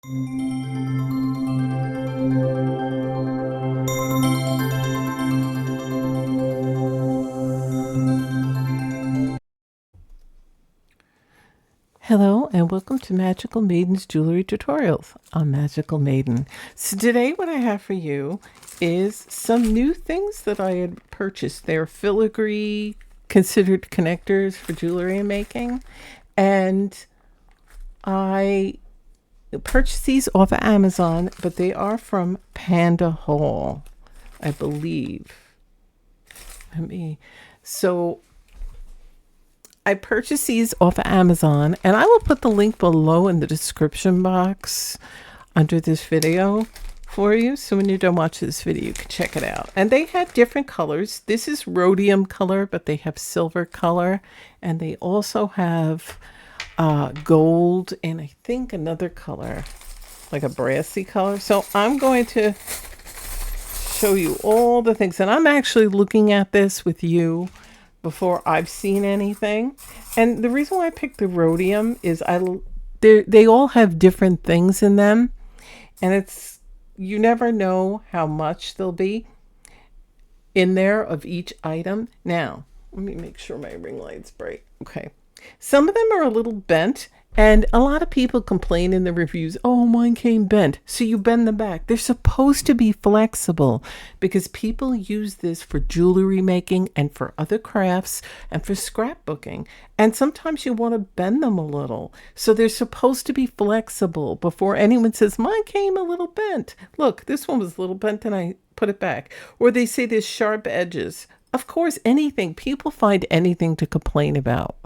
Hello and welcome to Magical Maiden's Jewelry Tutorials. I'm Magical Maiden. So today what I have for you is some new things that I had purchased. They're filigree considered connectors for jewelry making. And I purchased these off of Amazon, but they are from Panda Hall, I believe. So I purchased these off of Amazon, and I will put the link below in the description box under this video for you. So when you're done watching this video, you can check it out. And they had different colors. This is rhodium color, but they have silver color. And they also have gold and I think another color, like a brassy color. So I'm going to show you all the things. And I'm actually looking at this with you before I've seen anything. And the reason why I picked the rhodium is they all have different things in them, and you never know how much there'll be in there of each item. Now, let me make sure my ring light's bright. Okay. Some of them are a little bent, and a lot of people complain in the reviews, oh, mine came bent. So you bend them back. They're supposed to be flexible because people use this for jewelry making and for other crafts and for scrapbooking. And sometimes you want to bend them a little. So they're supposed to be flexible before anyone says, mine came a little bent. Look, this one was a little bent and I put it back. Or they say there's sharp edges. Of course, anything. People find anything to complain about.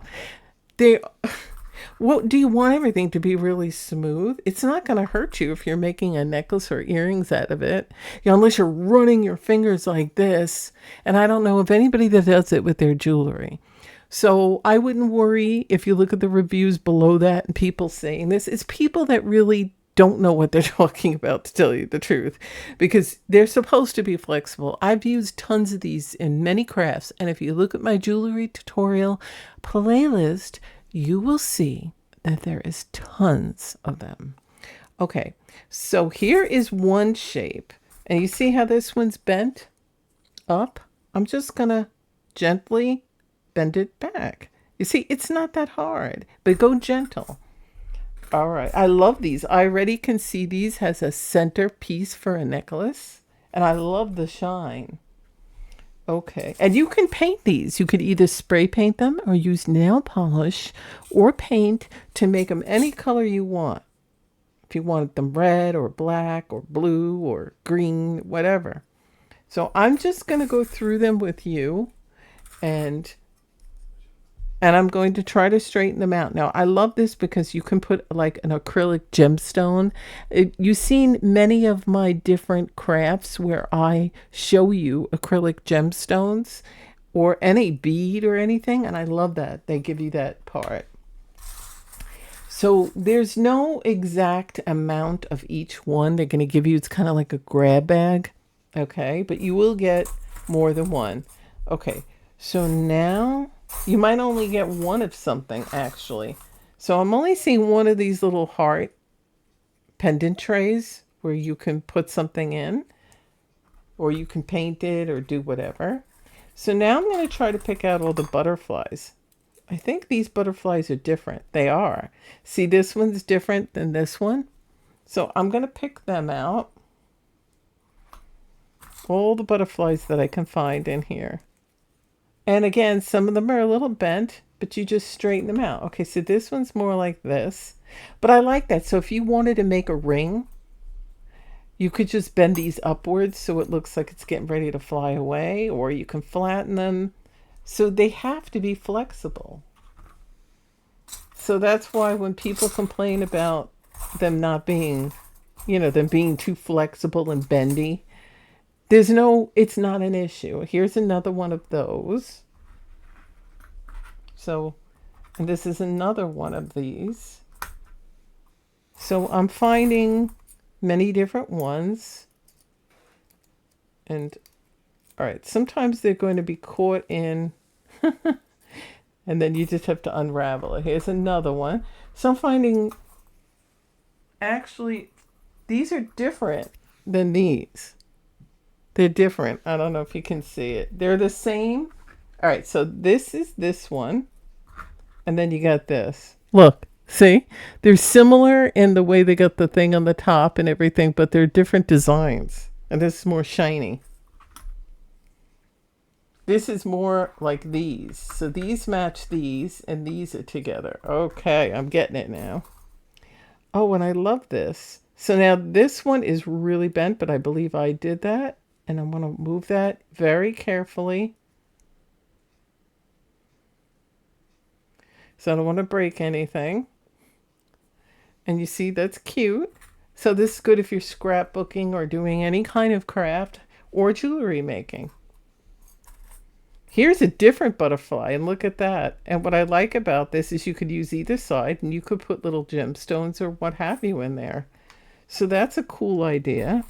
What do you want everything to be really smooth? It's not going to hurt you if you're making a necklace or earrings out of it, unless you're running your fingers like this. And I don't know of anybody that does it with their jewelry. So I wouldn't worry if you look at the reviews below that and people saying this. It's people that really don't know what they're talking about, to tell you the truth, because they're supposed to be flexible. I've used tons of these in many crafts. And if you look at my jewelry tutorial playlist, you will see that there is tons of them. Okay, so here is one shape. And you see how this one's bent up? I'm just going to gently bend it back. You see, it's not that hard, but go gentle. All right, I love these. I already can see these has a center piece for a necklace, and I love the shine. Okay, and you can paint these. You could either spray paint them or use nail polish or paint to make them any color you want. If you wanted them red or black or blue or green, whatever. So I'm just going to go through them with you, and I'm going to try to straighten them out. Now, I love this because you can put like an acrylic gemstone. You've seen many of my different crafts where I show you acrylic gemstones or any bead or anything, and I love that. They give you that part. So there's no exact amount of each one they're going to give you. It's kind of like a grab bag, okay? But you will get more than one. Okay, so now you might only get one of something, actually. So I'm only seeing one of these little heart pendant trays where you can put something in, or you can paint it or do whatever. So now I'm going to try to pick out all the butterflies. I think these butterflies are different. They are. See, this one's different than this one. So I'm going to pick them out. All the butterflies that I can find in here. And again, some of them are a little bent, but you just straighten them out. Okay, so this one's more like this. But I like that. So if you wanted to make a ring, you could just bend these upwards so it looks like it's getting ready to fly away, or you can flatten them. So they have to be flexible. So that's why when people complain about them not being, them being too flexible and bendy, it's not an issue. Here's another one of those. So, and this is another one of these. So I'm finding many different ones. And all right, sometimes they're going to be caught in, and then you just have to unravel it. Here's another one. So I'm finding Actually, these are different than these. They're different. I don't know if you can see it. They're the same. All right, so this is this one, and then you got this. Look, see? They're similar in the way they got the thing on the top and everything, but they're different designs. And this is more shiny. This is more like these. So these match these, and these are together. Okay, I'm getting it now. Oh, and I love this. So now this one is really bent, but I believe I did that. And I'm going to move that very carefully. So I don't want to break anything. And you see, that's cute. So this is good if you're scrapbooking or doing any kind of craft or jewelry making. Here's a different butterfly, and look at that. And what I like about this is you could use either side, and you could put little gemstones or what have you in there. So that's a cool idea.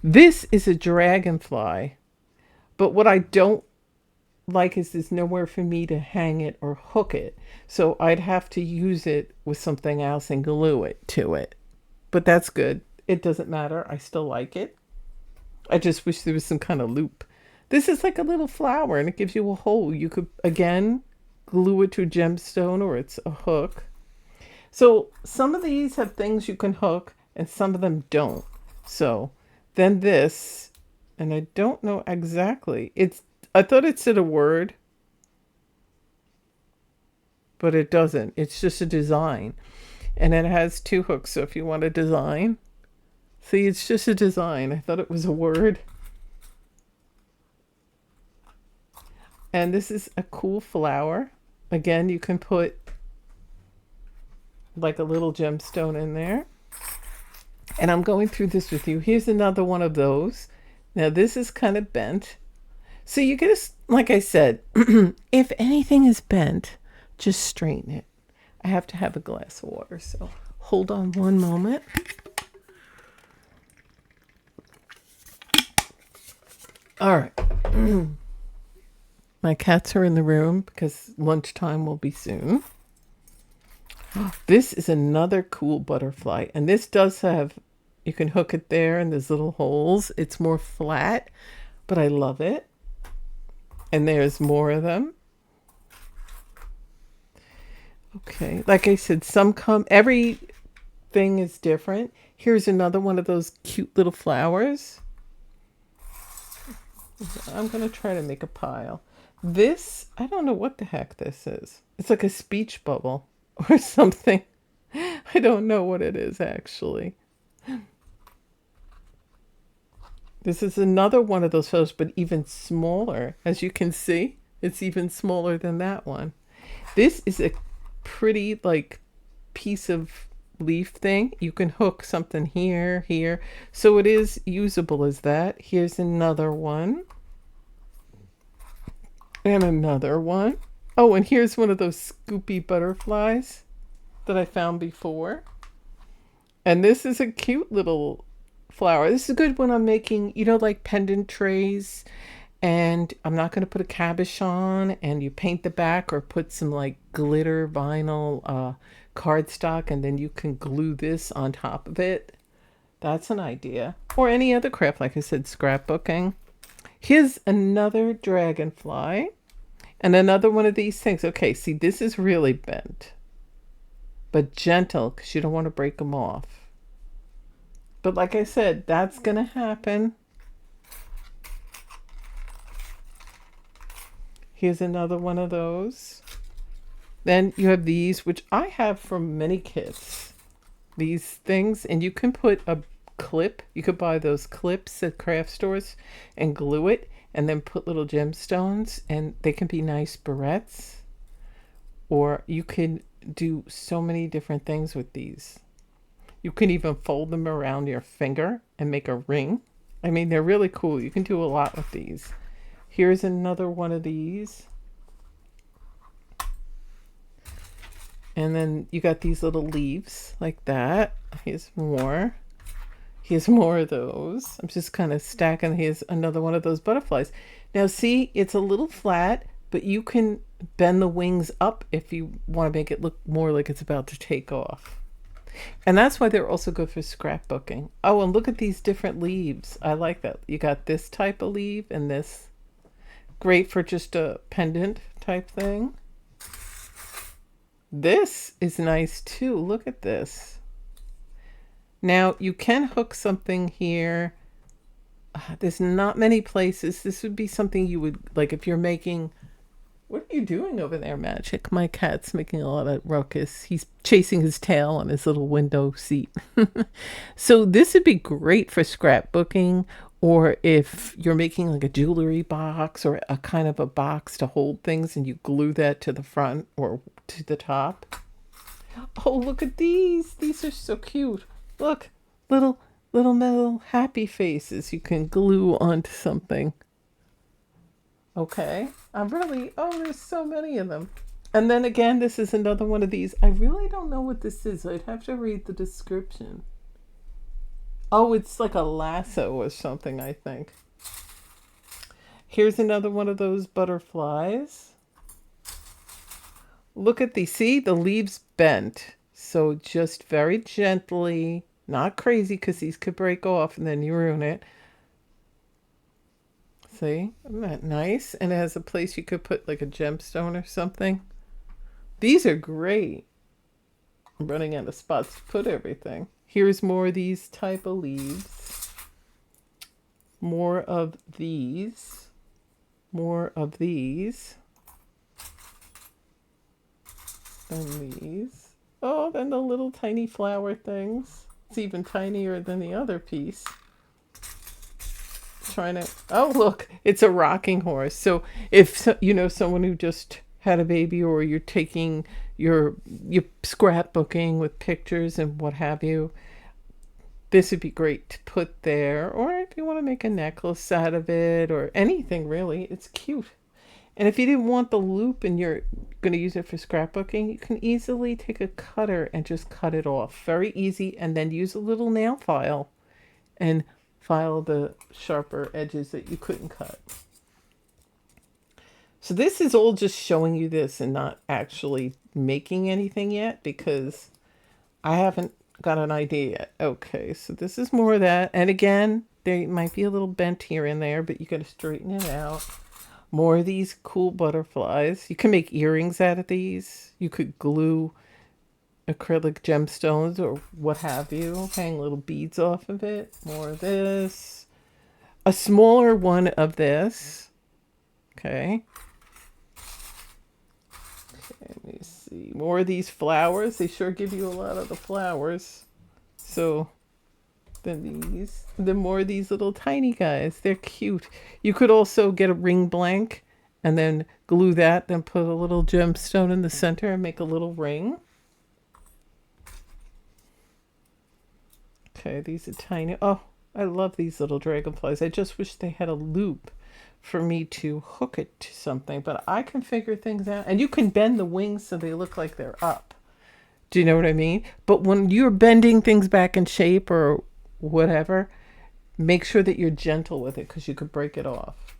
This is a dragonfly, but what I don't like is there's nowhere for me to hang it or hook it. So I'd have to use it with something else and glue it to it. But that's good. It doesn't matter. I still like it. I just wish there was some kind of loop. This is like a little flower, and it gives you a hole. You could, again, glue it to a gemstone, or it's a hook. So some of these have things you can hook, and some of them don't. So then this, and I don't know exactly. I thought it said a word, but it doesn't. It's just a design. And it has two hooks, so if you want a design. See, it's just a design. I thought it was a word. And this is a cool flower. Again, you can put like a little gemstone in there. And I'm going through this with you. Here's another one of those. Now this is kind of bent. So you get like I said, if anything is bent, just straighten it. I have to have a glass of water, so hold on one moment. All right. My cats are in the room because lunchtime will be soon. This is another cool butterfly. And this does have, you can hook it there and there's little holes. It's more flat, but I love it. And there's more of them. Okay. Like I said, everything is different. Here's another one of those cute little flowers. I'm going to try to make a pile. This, I don't know what the heck this is. It's like a speech bubble or something. I don't know what it is actually. This is another one of those photos, but even smaller. As you can see, it's even smaller than that one. This is a pretty like piece of leaf thing. You can hook something here. So it is usable as that. Here's another one. And another one. Oh, and here's one of those scoopy butterflies that I found before. And this is a cute little flower. This is good when I'm making, like pendant trays. And I'm not going to put a cabochon, and you paint the back or put some like glitter vinyl cardstock, and then you can glue this on top of it. That's an idea. Or any other craft, like I said, scrapbooking. Here's another dragonfly and another one of these things. Okay, see, this is really bent, but gentle because you don't want to break them off. But like I said, that's going to happen. Here's another one of those. Then you have these, which I have from many kits. These things, and you can put a clip. You could buy those clips at craft stores and glue it and then put little gemstones, and they can be nice barrettes. Or you can do so many different things with these. You can even fold them around your finger and make a ring. I mean, they're really cool. You can do a lot with these. Here's another one of these. And then you got these little leaves like that. Here's more. Here's more of those. I'm just kind of stacking. Here's another one of those butterflies. Now see, it's a little flat, but you can bend the wings up if you want to make it look more like it's about to take off. And that's why they're also good for scrapbooking. Oh, and look at these different leaves. I like that. You got this type of leaf and this. Great for just a pendant type thing. This is nice too. Look at this. Now you can hook something here. There's not many places. This would be something you would like if you're making. What are you doing over there, Magic? My cat's making a lot of ruckus. He's chasing his tail on his little window seat. So this would be great for scrapbooking, or if you're making like a jewelry box or a kind of a box to hold things and you glue that to the front or to the top. Oh, look at these. These are so cute. Look, little metal happy faces you can glue onto something. Okay. I'm really, oh, there's so many of them. And then again, this is another one of these. I really don't know what this is. I'd have to read the description. Oh, it's like a lasso or something, I think. Here's another one of those butterflies. Look at these. See, the leaves bent. So just very gently, not crazy because these could break off and then you ruin it. See, isn't that nice? And it has a place you could put like a gemstone or something. These are great. I'm running out of spots to put everything. Here's more of these type of leaves. More of these. More of these. And these. Oh, then the little tiny flower things. It's even tinier than the other piece. Trying to, oh look, it's a rocking horse. So if you know someone who just had a baby, or you're taking your scrapbooking with pictures and what have you, this would be great to put there. Or if you want to make a necklace out of it or anything really, it's cute. And if you didn't want the loop and you're going to use it for scrapbooking, you can easily take a cutter and just cut it off. Very easy. And then use a little nail file and file the sharper edges that you couldn't cut. So this is all just showing you this and not actually making anything yet because I haven't got an idea yet. Okay, so this is more of that. And again, they might be a little bent here and there, but you got to straighten it out. More of these cool butterflies. You can make earrings out of these. You could glue acrylic gemstones or what have you. Hang little beads off of it. More of this. A smaller one of this. Okay. Let me see. More of these flowers. They sure give you a lot of the flowers. So then these. Then more of these little tiny guys. They're cute. You could also get a ring blank and then glue that, then put a little gemstone in the center and make a little ring. Okay, these are tiny. Oh, I love these little dragonflies. I just wish they had a loop for me to hook it to something, but I can figure things out. And you can bend the wings so they look like they're up. Do you know what I mean? But when you're bending things back in shape or whatever, make sure that you're gentle with it because you could break it off.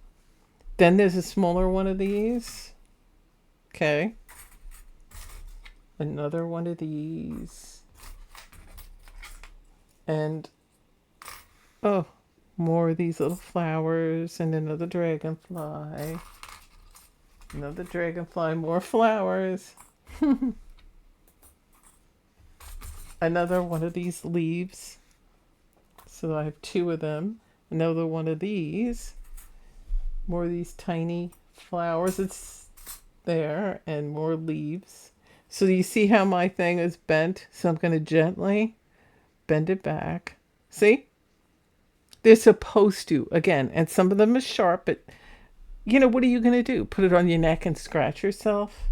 Then there's a smaller one of these. Okay. Another one of these. And, oh, more of these little flowers and another dragonfly. Another dragonfly, more flowers. Another one of these leaves. So I have two of them. Another one of these. More of these tiny flowers. It's there. And more leaves. So you see how my thing is bent? So I'm going to gently bend it back. See? They're supposed to, again, and some of them are sharp, but you know, what are you going to do? Put it on your neck and scratch yourself?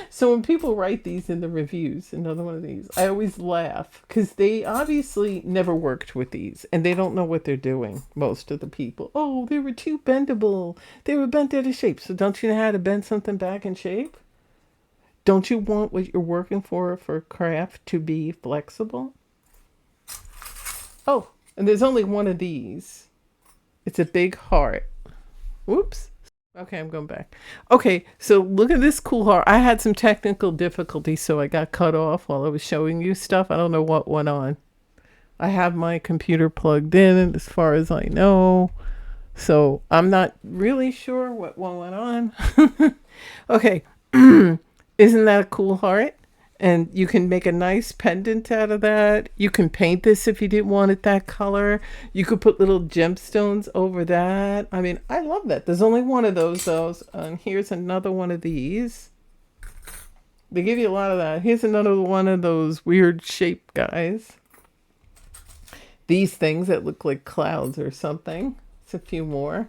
So when people write these in the reviews, another one of these, I always laugh because they obviously never worked with these and they don't know what they're doing, most of the people. Oh, they were too bendable. They were bent out of shape. So don't you know how to bend something back in shape? Don't you want what you're working for craft to be flexible? Oh, and there's only one of these. It's a big heart. Whoops. Okay, I'm going back. Okay, so look at this cool heart. I had some technical difficulties, so I got cut off while I was showing you stuff. I don't know what went on. I have my computer plugged in as far as I know. So I'm not really sure what one went on. Okay. Isn't that a cool heart? And you can make a nice pendant out of that. You can paint this if you didn't want it that color. You could put little gemstones over that. I mean, I love that. There's only one of those. And here's another one of these. They give you a lot of that. Here's another one of those weird shaped guys. These things that look like clouds or something. It's a few more.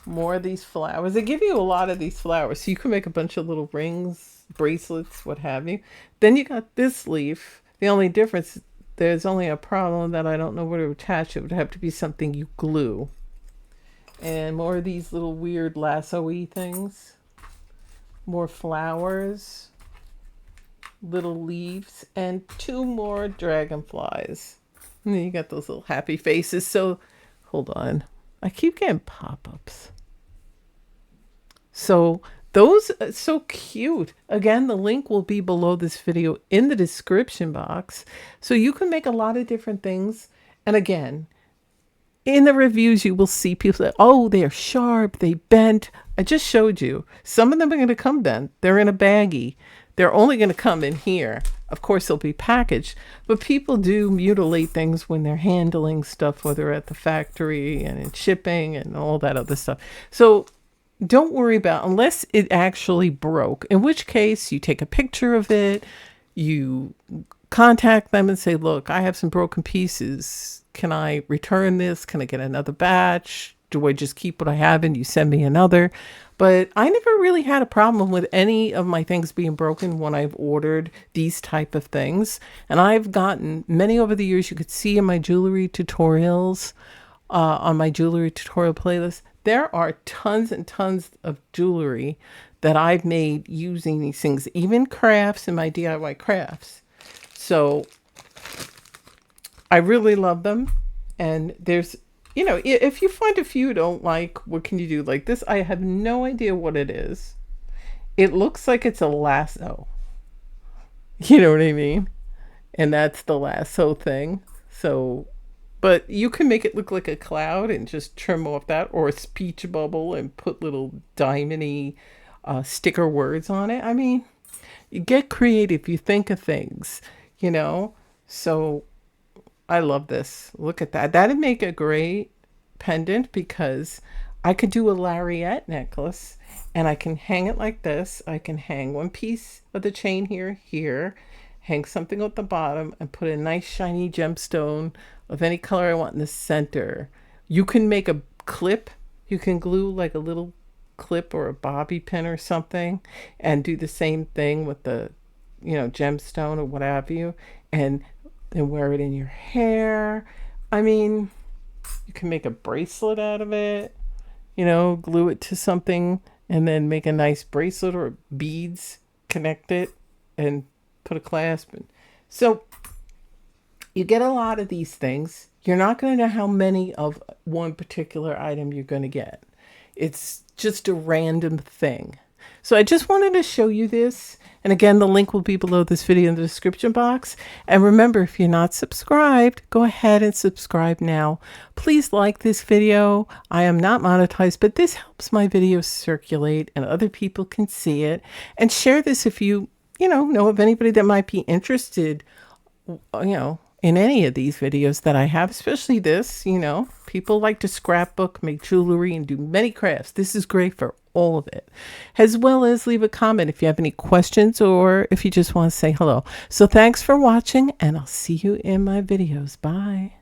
More of these flowers. They give you a lot of these flowers. So you can make a bunch of little rings, bracelets, what have you. Then you got this leaf. The only difference, there's only a problem that I don't know where to attach. It would have to be something you glue. And more of these little weird lasso-y things. More flowers. Little leaves. And 2 more dragonflies. And then you got those little happy faces. So, hold on. I keep getting pop-ups. So those are so cute. Again, the link will be below this video in the description box. So you can make a lot of different things. And again, in the reviews, you will see people say, oh, they're sharp, they bent. I just showed you. Some of them are going to come bent. They're in a baggie. They're only going to come in here. Of course, they'll be packaged. But people do mutilate things when they're handling stuff, whether at the factory and in shipping and all that other stuff. So don't worry about, unless it actually broke, in which case you take a picture of it, you contact them and say, look, I have some broken pieces. Can I return this? Can I get another batch? Do I just keep what I have and you send me another? But I never really had a problem with any of my things being broken when I've ordered these type of things. And I've gotten many over the years. You could see in my jewelry tutorials, on my jewelry tutorial playlist, there are tons and tons of jewelry that I've made using these things, even crafts in my DIY crafts. So I really love them. And there's, you know, if you find a few you don't like, what can you do? Like this, I have no idea what it is. It looks like it's a lasso. You know what I mean? And that's the lasso thing. So, but you can make it look like a cloud and just trim off that, or a speech bubble and put little diamond-y sticker words on it. I mean, you get creative. You think of things, you know? So I love this. Look at that. That'd make a great pendant because I could do a lariat necklace and I can hang it like this. I can hang one piece of the chain here, hang something at the bottom and put a nice shiny gemstone of any color I want in the center. You can make a clip. You can glue like a little clip or a bobby pin or something and do the same thing with the, you know, gemstone or what have you, and then wear it in your hair. I mean, you can make a bracelet out of it, you know, glue it to something and then make a nice bracelet or beads, connect it and put a clasp in. So you get a lot of these things. You're not going to know how many of one particular item you're going to get. It's just a random thing. So I just wanted to show you this. And again, the link will be below this video in the description box. And remember, if you're not subscribed, go ahead and subscribe now. Please like this video. I am not monetized, but this helps my videos circulate and other people can see it. And share this if you know of anybody that might be interested, in any of these videos that I have, especially this. People like to scrapbook, make jewelry, and do many crafts. This is great for all of it, as well as leave a comment if you have any questions or if you just want to say hello. So thanks for watching, and I'll see you in my videos. Bye.